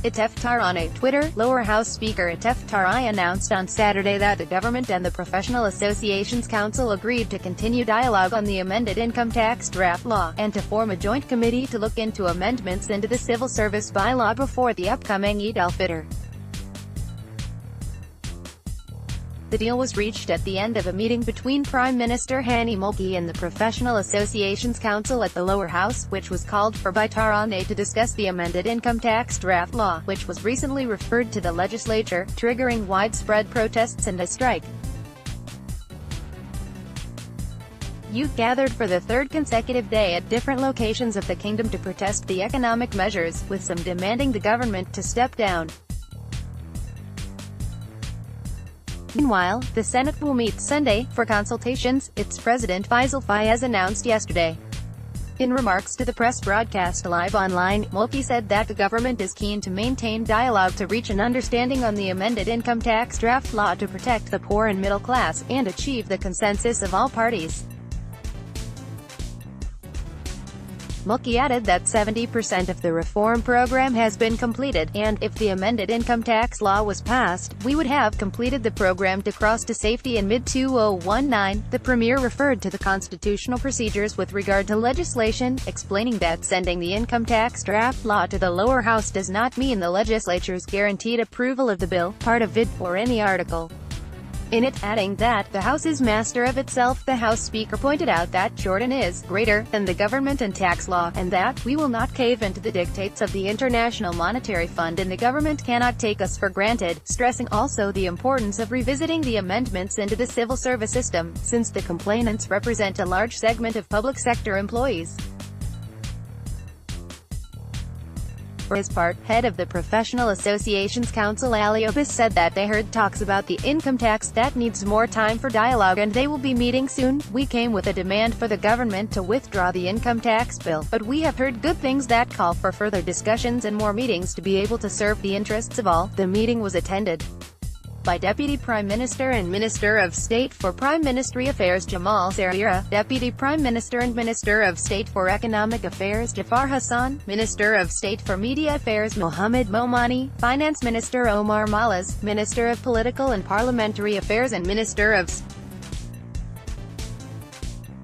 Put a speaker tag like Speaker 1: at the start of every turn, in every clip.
Speaker 1: Iteftar on a Twitter, Lower House Speaker Iteftar announced on Saturday that the government and the Professional Associations Council agreed to continue dialogue on the amended income tax draft law, and to form a joint committee to look into amendments into the civil service bylaw before the upcoming Eid al-Fitr. The deal was reached at the end of a meeting between Prime Minister Hani Molki and the Professional Associations Council at the lower house, which was called for by Tarane to discuss the amended income tax draft law, which was recently referred to the legislature, triggering widespread protests and a strike. Youth gathered for the third consecutive day at different locations of the kingdom to protest the economic measures, with some demanding the government to step down. Meanwhile, the Senate will meet Sunday for consultations, its President Faisal Fayez announced yesterday. In remarks to the press broadcast live online, Molki said that the government is keen to maintain dialogue to reach an understanding on the amended income tax draft law to protect the poor and middle class, and achieve the consensus of all parties. Molki added that 70% of the reform program has been completed, and, if the amended income tax law was passed, we would have completed the program to cross to safety in mid-2019. The Premier referred to the constitutional procedures with regard to legislation, explaining that sending the income tax draft law to the lower house does not mean the legislature's guaranteed approval of the bill, part of it, or any article in it, adding that the House is master of itself. The House Speaker pointed out that Jordan is greater than the government and tax law, and that we will not cave into the dictates of the International Monetary Fund, and the government cannot take us for granted, stressing also the importance of revisiting the amendments into the civil service system, since the complainants represent a large segment of public sector employees. For his part, head of the Professional Associations Council Ali Obis said that they heard talks about the income tax that needs more time for dialogue, and they will be meeting soon. We came with a demand for the government to withdraw the income tax bill, but we have heard good things that call for further discussions and more meetings to be able to serve the interests of all. The meeting was attended by Deputy Prime Minister and Minister of State for Prime Ministry Affairs Jamal Sarira, Deputy Prime Minister and Minister of State for Economic Affairs Jafar Hassan, Minister of State for Media Affairs Mohammed Momani, Finance Minister Omar Malaz, Minister of Political and Parliamentary Affairs and Minister of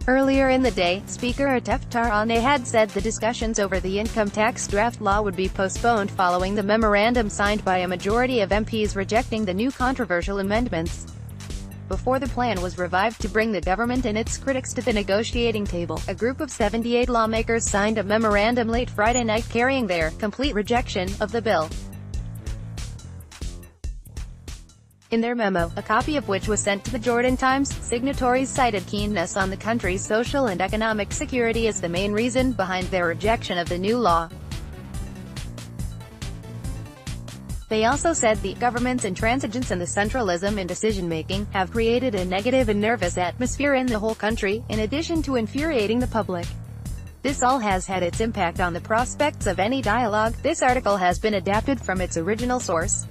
Speaker 1: Earlier in the day, Speaker Iteftar had said the discussions over the income tax draft law would be postponed following the memorandum signed by a majority of MPs rejecting the new controversial amendments. Before the plan was revived to bring the government and its critics to the negotiating table, a group of 78 lawmakers signed a memorandum late Friday night carrying their complete rejection of the bill. In their memo, a copy of which was sent to the Jordan Times, signatories cited keenness on the country's social and economic security as the main reason behind their rejection of the new law. They also said the government's intransigence and the centralism in decision-making have created a negative and nervous atmosphere in the whole country, in addition to infuriating the public. This all has had its impact on the prospects of any dialogue. This article has been adapted from its original source.